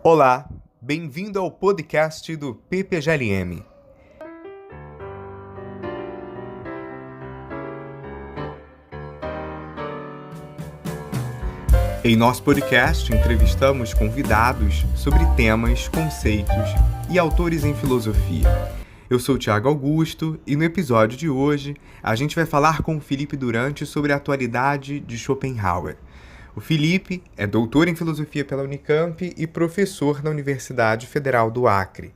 Olá, bem-vindo ao podcast do PPGLM. Em nosso podcast, entrevistamos convidados sobre temas, conceitos e autores em filosofia. Eu sou o Thiago Augusto e no episódio de hoje a gente vai falar com o Felipe Durante sobre a atualidade de Schopenhauer. O Felipe é doutor em filosofia pela Unicamp e professor na Universidade Federal do Acre.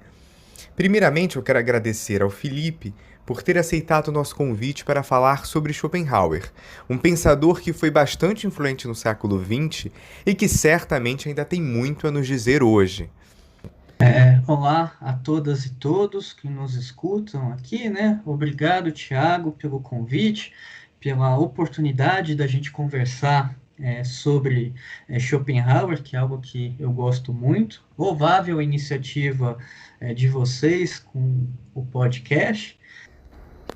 Primeiramente, eu quero agradecer ao Felipe por ter aceitado o nosso convite para falar sobre Schopenhauer, um pensador que foi bastante influente no século XX e que certamente ainda tem muito a nos dizer hoje. Olá a todas e todos que nos escutam aqui, né? Obrigado, Tiago, pelo convite, pela oportunidade da gente conversar sobre Schopenhauer, que é algo que eu gosto muito. Louvável a iniciativa de vocês com o podcast.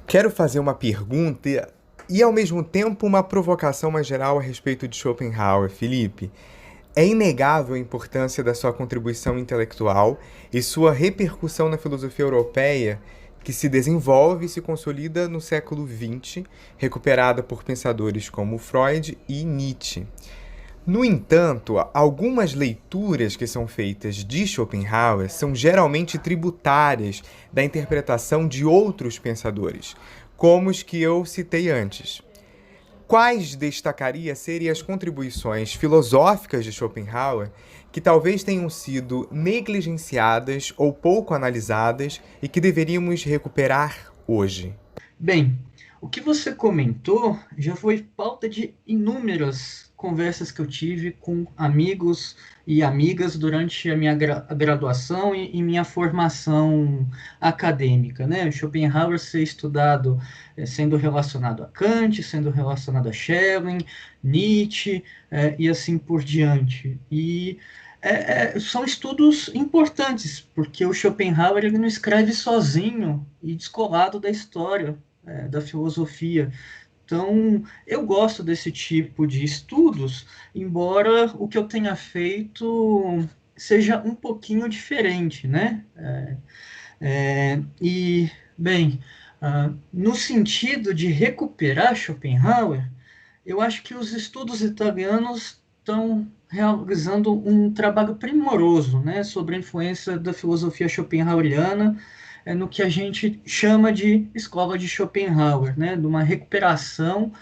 Quero fazer uma pergunta e, ao mesmo tempo, uma provocação mais geral a respeito de Schopenhauer, Felipe. É inegável a importância da sua contribuição intelectual e sua repercussão na filosofia europeia, que se desenvolve e se consolida no século XX, recuperada por pensadores como Freud e Nietzsche. No entanto, algumas leituras que são feitas de Schopenhauer são geralmente tributárias da interpretação de outros pensadores, como os que eu citei antes. Quais destacaria serem as contribuições filosóficas de Schopenhauer que talvez tenham sido negligenciadas ou pouco analisadas e que deveríamos recuperar hoje? Bem, o que você comentou já foi pauta de inúmeras conversas que eu tive com amigos e amigas durante a minha graduação e minha formação acadêmica, né? Schopenhauer ser estudado sendo relacionado a Kant, sendo relacionado a Schelling, Nietzsche e assim por diante. São estudos importantes, porque o Schopenhauer ele não escreve sozinho e descolado da história da filosofia. Então, eu gosto desse tipo de estudos, embora o que eu tenha feito seja um pouquinho diferente, né? Bem, no sentido de recuperar Schopenhauer, eu acho que os estudos italianos estão realizando um trabalho primoroso, né, sobre a influência da filosofia schopenhaueriana no que a gente chama de escola de Schopenhauer, né, de uma recuperação,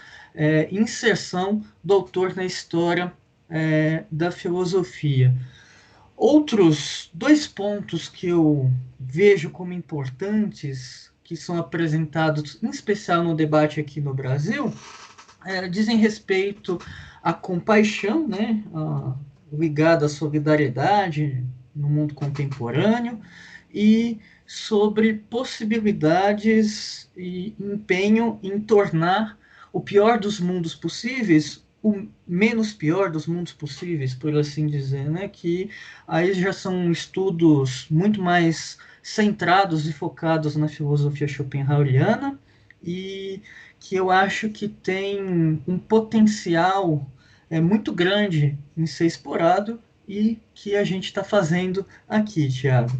inserção do autor na história da filosofia. Outros dois pontos que eu vejo como importantes, que são apresentados em especial no debate aqui no Brasil, dizem respeito à compaixão, né, ligada à solidariedade no mundo contemporâneo, e sobre possibilidades e empenho em tornar o pior dos mundos possíveis o menos pior dos mundos possíveis, por assim dizer, né? Que aí já são estudos muito mais centrados e focados na filosofia schopenhaueriana e que eu acho que tem um potencial muito grande em ser explorado e que a gente está fazendo aqui, Thiago.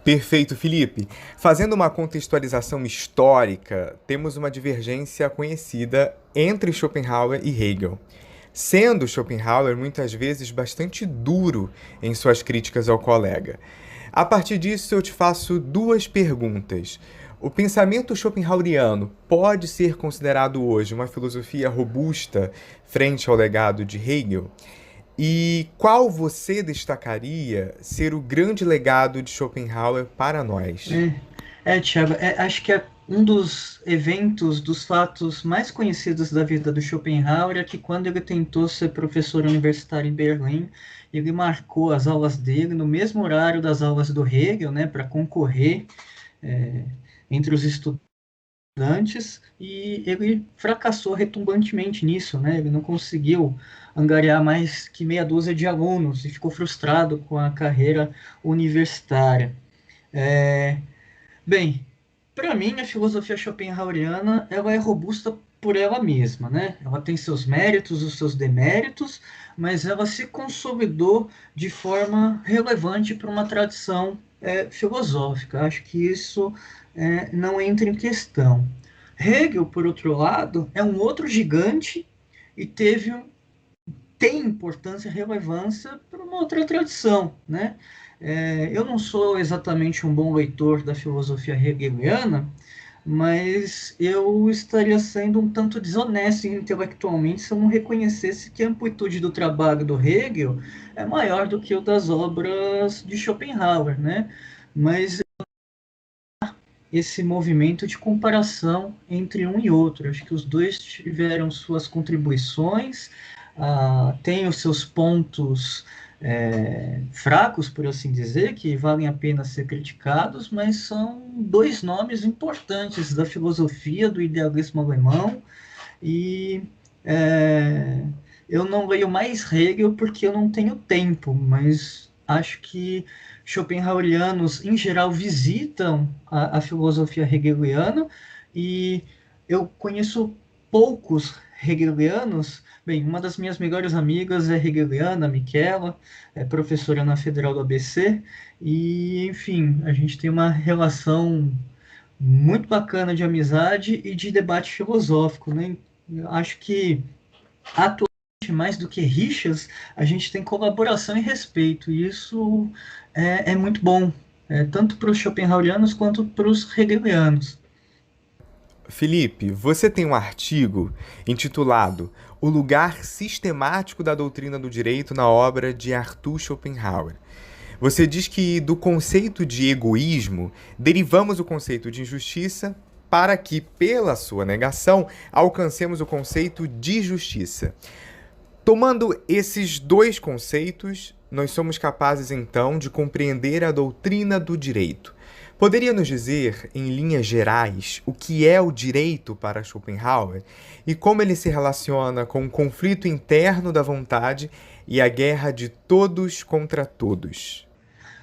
Perfeito, Felipe. Fazendo uma contextualização histórica, temos uma divergência conhecida entre Schopenhauer e Hegel, sendo Schopenhauer muitas vezes bastante duro em suas críticas ao colega. A partir disso, eu te faço duas perguntas. O pensamento schopenhaueriano pode ser considerado hoje uma filosofia robusta frente ao legado de Hegel? E qual você destacaria ser o grande legado de Schopenhauer para nós? Thiago, acho que é um dos eventos, dos fatos mais conhecidos da vida do Schopenhauer é que quando ele tentou ser professor universitário em Berlim, ele marcou as aulas dele no mesmo horário das aulas do Hegel, né, para concorrer é, entre os estudantes, e ele fracassou retumbantemente nisso, né? Ele não conseguiu angariar mais que meia dúzia de alunos e ficou frustrado com a carreira universitária. É, Bem, para mim, a filosofia schopenhaueriana ela é robusta por ela mesma, né? Ela tem seus méritos, os seus deméritos, mas ela se consolidou de forma relevante para uma tradição filosófica. Acho que isso não entra em questão. Hegel, por outro lado, é um outro gigante e tem importância e relevância para uma outra tradição, né? Eu não sou exatamente um bom leitor da filosofia hegeliana, mas eu estaria sendo um tanto desonesto intelectualmente se eu não reconhecesse que a amplitude do trabalho do Hegel é maior do que o das obras de Schopenhauer, né? Mas esse movimento de comparação entre um e outro. Acho que os dois tiveram suas contribuições, têm os seus pontos fracos, por assim dizer, que valem a pena ser criticados, mas são dois nomes importantes da filosofia, do idealismo alemão, e é, eu não leio mais Hegel porque eu não tenho tempo, mas acho que schopenhauerianos, em geral, visitam a filosofia hegeliana e eu conheço poucos hegelianos. Bem, uma das minhas melhores amigas é hegeliana, a Michela, é professora na Federal do ABC, e, enfim, a gente tem uma relação muito bacana de amizade e de debate filosófico, né? Eu acho que atualmente, mais do que rixas, a gente tem colaboração e respeito, e isso é muito bom, tanto para os schopenhauerianos quanto para os hegelianos. Felipe, você tem um artigo intitulado O Lugar Sistemático da Doutrina do Direito na obra de Arthur Schopenhauer. Você diz que do conceito de egoísmo derivamos o conceito de injustiça para que, pela sua negação, alcancemos o conceito de justiça. Tomando esses dois conceitos, nós somos capazes então de compreender a doutrina do direito. Poderia nos dizer, em linhas gerais, o que é o direito para Schopenhauer e como ele se relaciona com o conflito interno da vontade e a guerra de todos contra todos?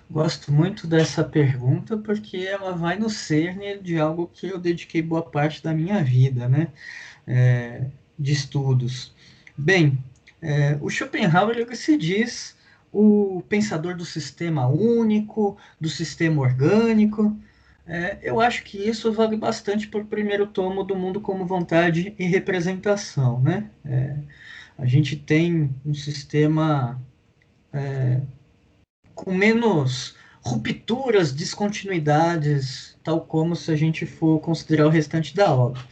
Gosto muito dessa pergunta porque ela vai no cerne de algo que eu dediquei boa parte da minha vida, né? De estudos. Bem, o Schopenhauer ele se diz o pensador do sistema único, do sistema orgânico. Eu acho que isso vale bastante para o primeiro tomo do Mundo como Vontade e Representação, né? A gente tem um sistema com menos rupturas, descontinuidades, tal como se a gente for considerar o restante da obra.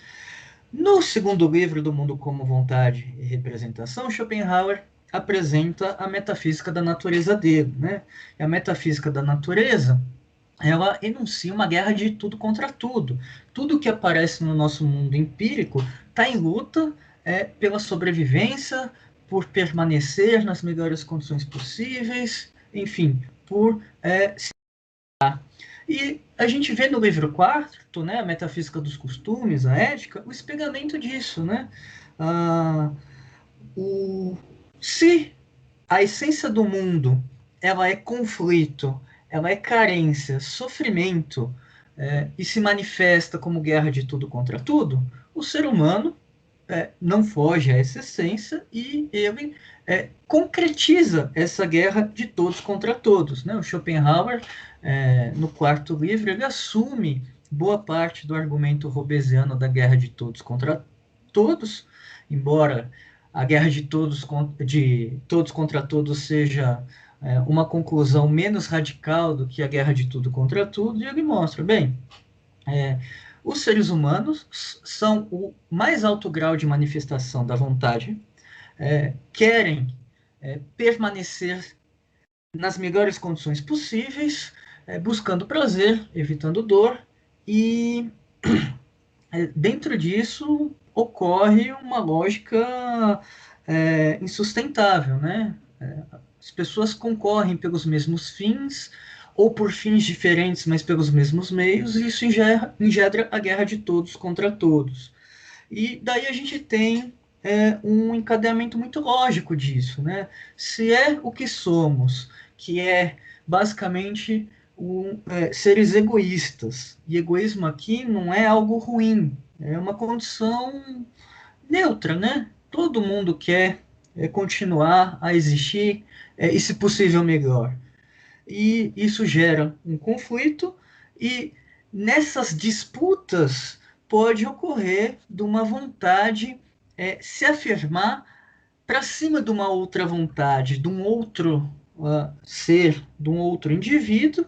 No segundo livro do Mundo como Vontade e Representação, Schopenhauer apresenta a metafísica da natureza dele, né? E a metafísica da natureza, ela enuncia uma guerra de tudo contra tudo. Tudo que aparece no nosso mundo empírico está em luta pela sobrevivência, por permanecer nas melhores condições possíveis, enfim, por e a gente vê no livro quarto, né, a metafísica dos costumes, a ética, o espelhamento disso, né? Ah, o, se a essência do mundo ela é conflito, ela é carência, sofrimento, e se manifesta como guerra de tudo contra tudo, o ser humano não foge a essa essência e ele concretiza essa guerra de todos contra todos. Né? O Schopenhauer, no quarto livro, ele assume boa parte do argumento hobbesiano da guerra de todos contra todos, embora a guerra de todos contra todos seja uma conclusão menos radical do que a guerra de tudo contra tudo, e ele mostra, bem, os seres humanos são o mais alto grau de manifestação da vontade, querem permanecer nas melhores condições possíveis, buscando prazer, evitando dor, e dentro disso ocorre uma lógica insustentável, né? As pessoas concorrem pelos mesmos fins, ou por fins diferentes, mas pelos mesmos meios, e isso engendra a guerra de todos contra todos. E daí a gente tem um encadeamento muito lógico disso, né? Se é o que somos, que é basicamente seres egoístas, e egoísmo aqui não é algo ruim, é uma condição neutra, né? Todo mundo quer continuar a existir e, se possível, melhor. E isso gera um conflito, e nessas disputas pode ocorrer de uma vontade se afirmar para cima de uma outra vontade, de um outro ser, de um outro indivíduo,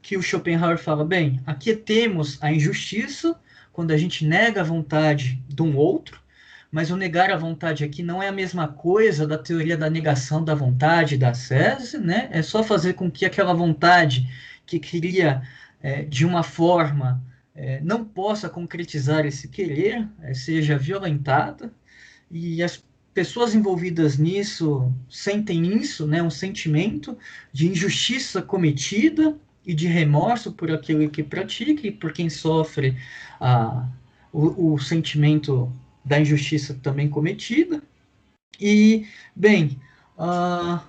que o Schopenhauer fala, bem, aqui temos a injustiça, quando a gente nega a vontade de um outro, mas o negar a vontade aqui não é a mesma coisa da teoria da negação da vontade da Cese, né? É só fazer com que aquela vontade que queria de uma forma não possa concretizar esse querer, seja violentada, e as pessoas envolvidas nisso sentem isso, né? Um sentimento de injustiça cometida e de remorso por aquilo que pratica, e por quem sofre a, o sentimento da injustiça também cometida. E, bem, uh,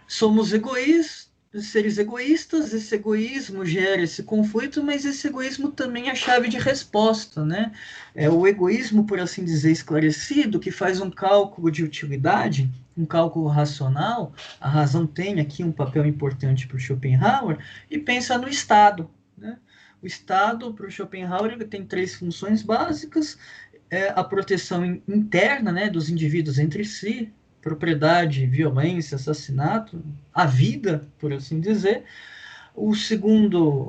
somos egoístas, seres egoístas, esse egoísmo gera esse conflito, mas esse egoísmo também é a chave de resposta, né? É o egoísmo, por assim dizer, esclarecido, que faz um cálculo de utilidade, um cálculo racional. A razão tem aqui um papel importante para o Schopenhauer, e pensa no Estado, né? O Estado, para o Schopenhauer, ele tem três funções básicas: a proteção interna, né, dos indivíduos entre si, propriedade, violência, assassinato, a vida, por assim dizer.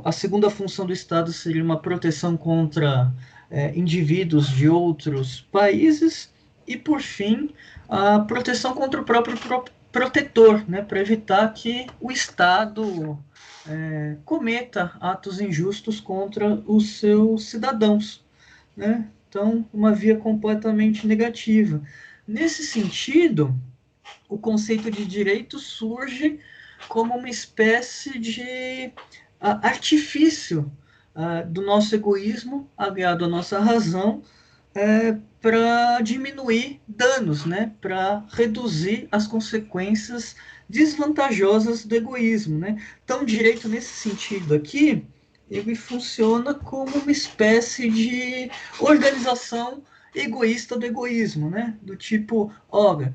A segunda função do Estado seria uma proteção contra indivíduos de outros países, e, por fim, a proteção contra o próprio protetor, né, para evitar que o Estado cometa atos injustos contra os seus cidadãos, né? Então, uma via completamente negativa. Nesse sentido, o conceito de direito surge como uma espécie de artifício do nosso egoísmo, aliado à nossa razão, para diminuir danos, né? Para reduzir as consequências desvantajosas do egoísmo, né? Então, o direito, nesse sentido aqui, ele funciona como uma espécie de organização egoísta do egoísmo, né? Do tipo, olha,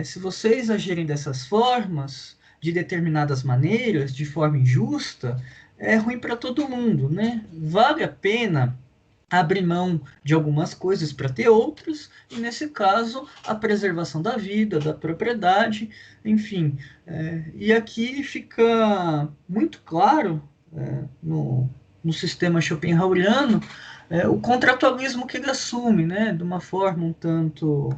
se vocês agirem dessas formas, de determinadas maneiras, de forma injusta, é ruim para todo mundo, né? Vale a pena abrir mão de algumas coisas para ter outras, e nesse caso, a preservação da vida, da propriedade, enfim. E aqui fica muito claro, no sistema schopenhaueriano, o contratualismo que ele assume, né, de uma forma um tanto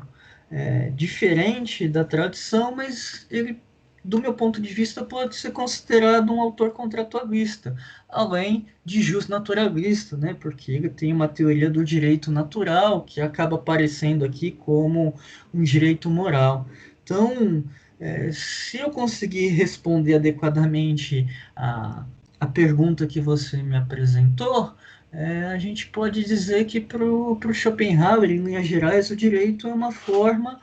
diferente da tradição, mas ele, do meu ponto de vista, pode ser considerado um autor contratualista, além de justnaturalista, né? Porque ele tem uma teoria do direito natural que acaba aparecendo aqui como um direito moral. Então, se eu conseguir responder adequadamente a pergunta que você me apresentou, a gente pode dizer que para o Schopenhauer, em linhas gerais, o direito é uma forma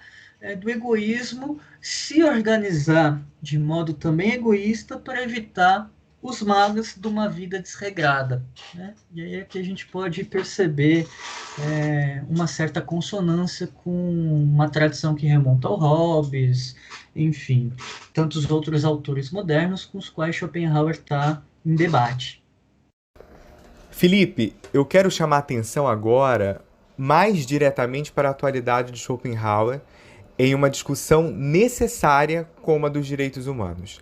do egoísmo se organizar de modo também egoísta para evitar os males de uma vida desregrada, né? E aí é que a gente pode perceber uma certa consonância com uma tradição que remonta ao Hobbes, enfim, tantos outros autores modernos com os quais Schopenhauer está em debate. Felipe, eu quero chamar a atenção agora mais diretamente para a atualidade de Schopenhauer em uma discussão necessária como a dos direitos humanos.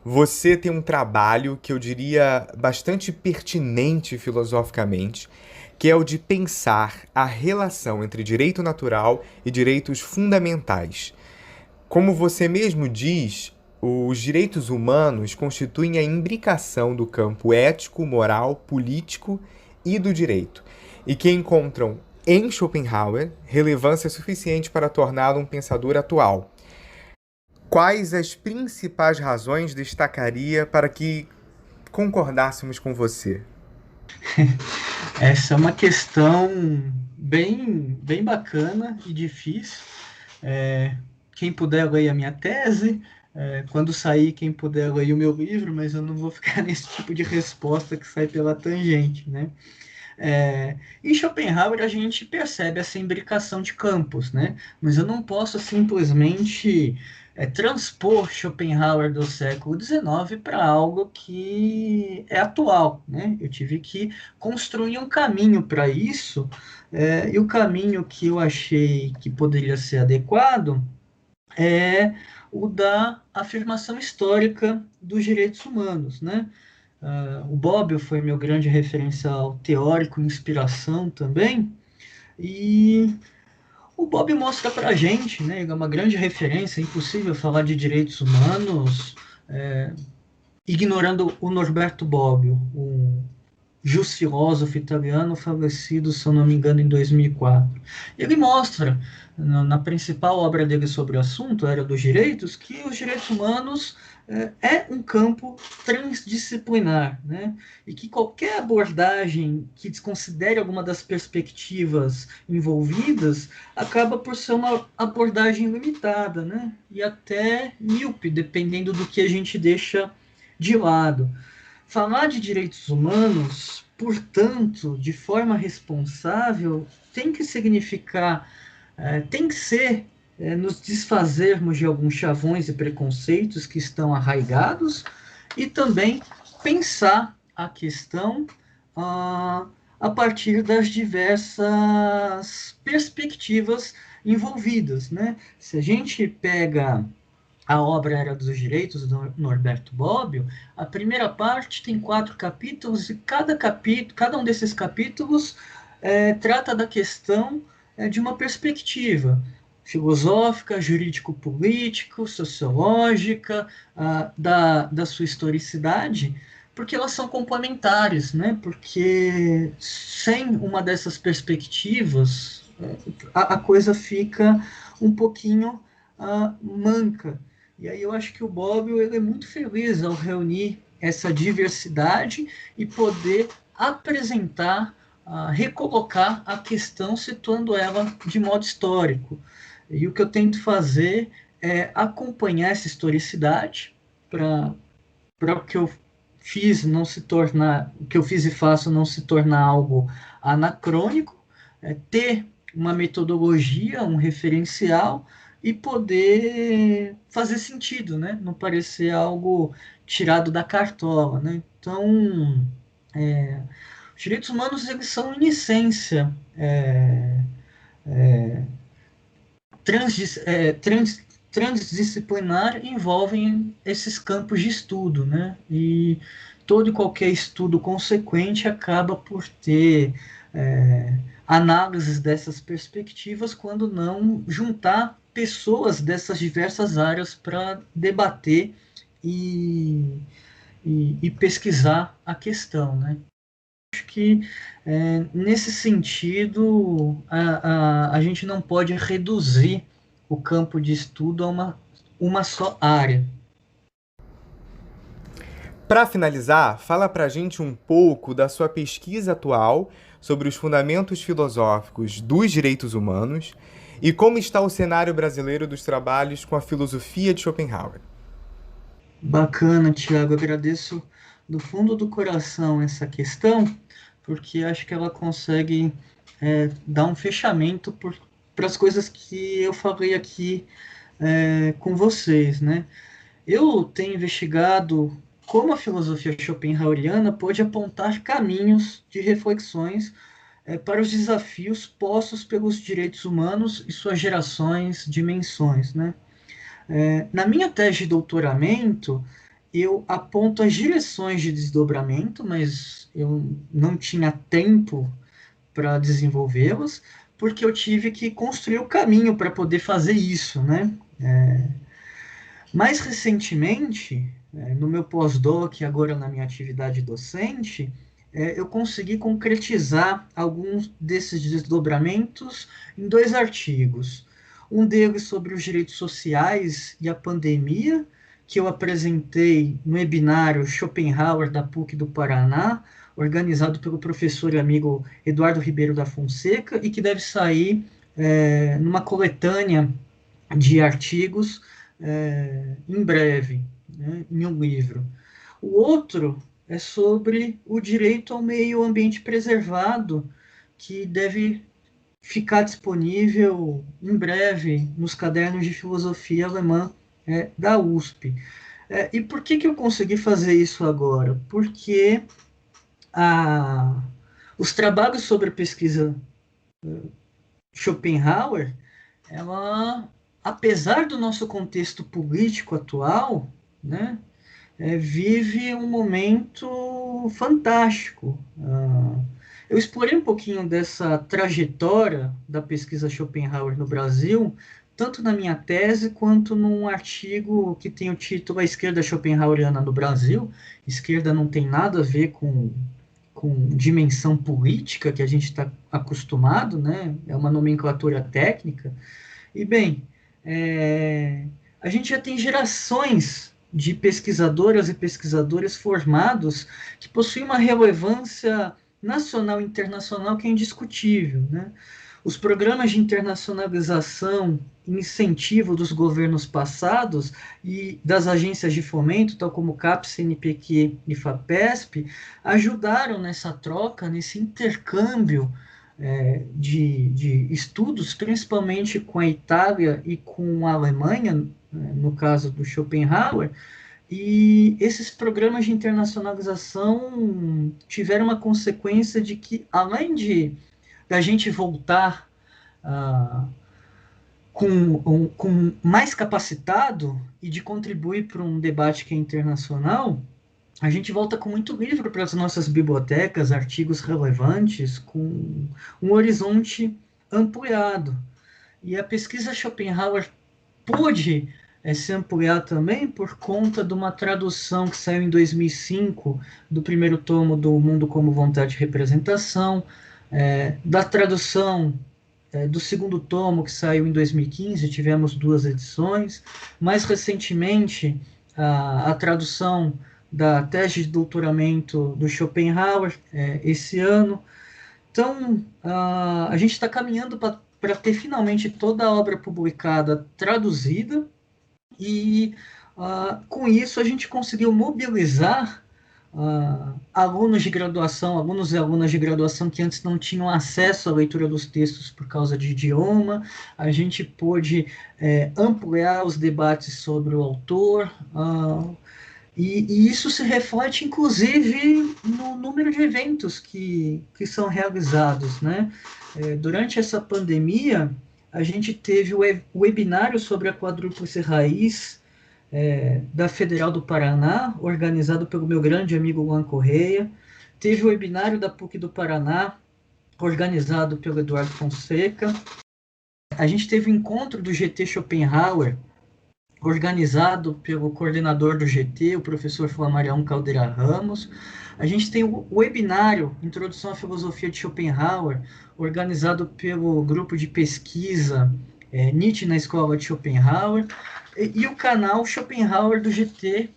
Você tem um trabalho que eu diria bastante pertinente filosoficamente, que é o de pensar a relação entre direito natural e direitos fundamentais. Como você mesmo diz, os direitos humanos constituem a imbricação do campo ético, moral, político e do direito, e que encontram em Schopenhauer relevância suficiente para torná-lo um pensador atual. Quais as principais razões destacaria para que concordássemos com você? Essa é uma questão bem bacana e difícil. Quem puder ler a minha tese, quando sair, quem puder ler o meu livro, mas eu não vou ficar nesse tipo de resposta que sai pela tangente, né? Em Schopenhauer a gente percebe essa imbricação de campos, né? Mas eu não posso simplesmente transpor Schopenhauer do século XIX para algo que é atual, né? Eu tive que construir um caminho para isso, e o caminho que eu achei que poderia ser adequado é o da afirmação histórica dos direitos humanos, né? O Bobbio foi meu grande referencial teórico, inspiração também, e o Bobbio mostra para a gente, né, ele é uma grande referência, é impossível falar de direitos humanos ignorando o Norberto Bobbio, um just filósofo italiano falecido, se eu não me engano, em 2004. Ele mostra, na principal obra dele sobre o assunto, a Era dos Direitos, que os direitos humanos um campo transdisciplinar, né? E que qualquer abordagem que desconsidere alguma das perspectivas envolvidas acaba por ser uma abordagem limitada, né? E até míope, dependendo do que a gente deixa de lado. Falar de direitos humanos, portanto, de forma responsável, tem que significar, tem que ser nos desfazermos de alguns chavões e preconceitos que estão arraigados e também pensar a questão ah, a partir das diversas perspectivas envolvidas, né? Se a gente pega a obra Era dos Direitos, do Norberto Bobbio, a primeira parte tem 4 capítulos e cada um desses capítulos trata da questão de uma perspectiva filosófica, jurídico-político, sociológica, da sua historicidade, porque elas são complementares, né? Porque sem uma dessas perspectivas, a coisa fica um pouquinho manca. E aí eu acho que o Bobbio ele é muito feliz ao reunir essa diversidade e poder apresentar, recolocar a questão, situando ela de modo histórico. E o que eu tento fazer é acompanhar essa historicidade para o que eu fiz não se tornar, o que eu fiz e faço não se tornar algo anacrônico, ter uma metodologia, um referencial e poder fazer sentido, né? Não parecer algo tirado da cartola, né? Então, os direitos humanos eles são em essência transdisciplinar, envolvem esses campos de estudo, né? E todo e qualquer estudo consequente acaba por ter análises dessas perspectivas, quando não juntar pessoas dessas diversas áreas para debater e pesquisar a questão, né? Acho que nesse sentido a gente não pode reduzir o campo de estudo a uma só área. Para finalizar, fala pra gente um pouco da sua pesquisa atual sobre os fundamentos filosóficos dos direitos humanos e como está o cenário brasileiro dos trabalhos com a filosofia de Schopenhauer. Bacana, Tiago. Agradeço do fundo do coração essa questão, porque acho que ela consegue dar um fechamento para as coisas que eu falei aqui com vocês, né? Eu tenho investigado como a filosofia schopenhaueriana pode apontar caminhos de reflexões para os desafios postos pelos direitos humanos e suas gerações, dimensões, né? Na minha tese de doutoramento, eu aponto as direções de desdobramento, mas eu não tinha tempo para desenvolvê-las, porque eu tive que construir o caminho para poder fazer isso, né? Mais recentemente, no meu pós-doc, agora na minha atividade docente, eu consegui concretizar alguns desses desdobramentos em 2 artigos. Um deles sobre os direitos sociais e a pandemia, que eu apresentei no webinário Schopenhauer da PUC do Paraná, organizado pelo professor e amigo Eduardo Ribeiro da Fonseca, e que deve sair numa coletânea de artigos em breve, né, em um livro. O outro é sobre o direito ao meio ambiente preservado, que deve ficar disponível em breve nos cadernos de filosofia alemã da USP. E por que eu consegui fazer isso agora? Porque a, os trabalhos sobre a pesquisa Schopenhauer, ela, apesar do nosso contexto político atual, né, vive um momento fantástico. Eu explorei um pouquinho dessa trajetória da pesquisa Schopenhauer no Brasil, tanto na minha tese quanto num artigo que tem o título A Esquerda Schopenhaueriana no Brasil. Esquerda não tem nada a ver com dimensão política que a gente está acostumado, né? É uma nomenclatura técnica. E bem, a gente já tem gerações de pesquisadoras e pesquisadores formados que possuem uma relevância nacional e internacional que é indiscutível, né? Os programas de internacionalização e incentivo dos governos passados e das agências de fomento, tal como CAPES, CNPq e FAPESP, ajudaram nessa troca, nesse intercâmbio de estudos, principalmente com a Itália e com a Alemanha, no caso do Schopenhauer, e esses programas de internacionalização tiveram uma consequência de que, além de da gente voltar ah, com mais capacitado e de contribuir para um debate que é internacional, a gente volta com muito livro para as nossas bibliotecas, artigos relevantes, com um horizonte ampliado. E a pesquisa Schopenhauer pôde se ampliar também por conta de uma tradução que saiu em 2005 do primeiro tomo do Mundo como Vontade e Representação, da tradução do segundo tomo que saiu em 2015, tivemos 2 edições. Mais recentemente, a tradução da tese de doutoramento do Schopenhauer esse ano. Então, a gente está caminhando para ter finalmente toda a obra publicada traduzida e, com isso, a gente conseguiu mobilizar alunos de graduação, alunos e alunas de graduação que antes não tinham acesso à leitura dos textos por causa de idioma. A gente pôde ampliar os debates sobre o autor, e isso se reflete, inclusive, no número de eventos que são realizados, né? Durante essa pandemia, a gente teve o webinário sobre a quadrúplice raiz da Federal do Paraná, organizado pelo meu grande amigo Luan Correia. Teve o webinário da PUC do Paraná, organizado pelo Eduardo Fonseca. A gente teve o encontro do GT Schopenhauer, organizado pelo coordenador do GT, o professor Flamarião Caldeira Ramos. A gente tem o webinário Introdução à Filosofia de Schopenhauer, organizado pelo grupo de pesquisa Nietzsche na Escola de Schopenhauer, e o canal Schopenhauer do GT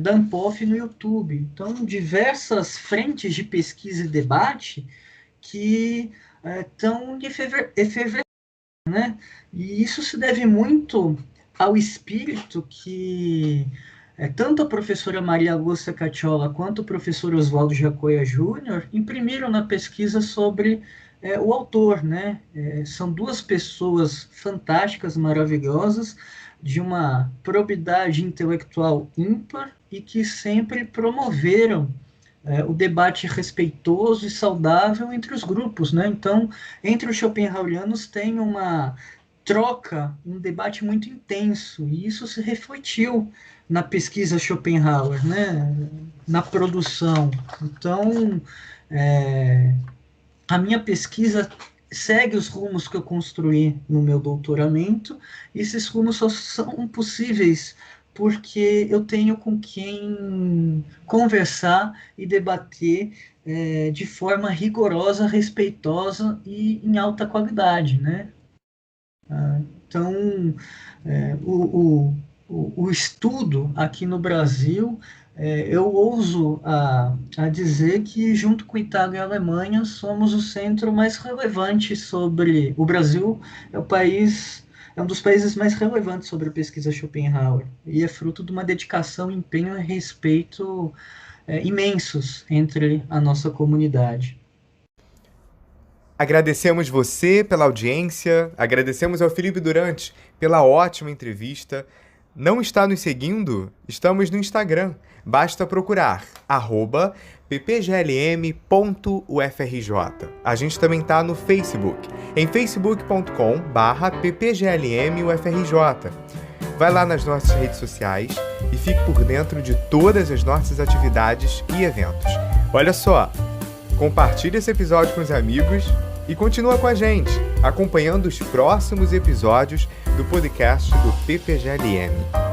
da Ampof no YouTube. Então, diversas frentes de pesquisa e debate que estão efervescentes, né? E isso se deve muito ao espírito que tanto a professora Maria Lúcia Cacciola quanto o professor Oswaldo Jacoia Júnior imprimiram na pesquisa sobre o autor, né? São 2 pessoas fantásticas, maravilhosas, de uma probidade intelectual ímpar e que sempre promoveram o debate respeitoso e saudável entre os grupos, né? Então, entre os schopenhauerianos tem uma troca, um debate muito intenso, e isso se refletiu na pesquisa Schopenhauer, né? Na produção. Então, a minha pesquisa segue os rumos que eu construí no meu doutoramento, e esses rumos só são possíveis porque eu tenho com quem conversar e debater de forma rigorosa, respeitosa e em alta qualidade, né? Então, o estudo aqui no Brasil, eu ouso a dizer que, junto com Itália e Alemanha, somos o centro mais relevante sobre... O Brasil é o país, é um dos países mais relevantes sobre a pesquisa Schopenhauer e é fruto de uma dedicação, empenho e respeito imensos entre a nossa comunidade. Agradecemos você pela audiência, agradecemos ao Felipe Durante pela ótima entrevista. Não está nos seguindo? Estamos no Instagram. Basta procurar @ppglm.ufrj. A gente também está no Facebook, em facebook.com/ppglmufrj. Vai lá nas nossas redes sociais e fique por dentro de todas as nossas atividades e eventos. Olha só, compartilhe esse episódio com os amigos e continua com a gente, acompanhando os próximos episódios do podcast do PPGLM.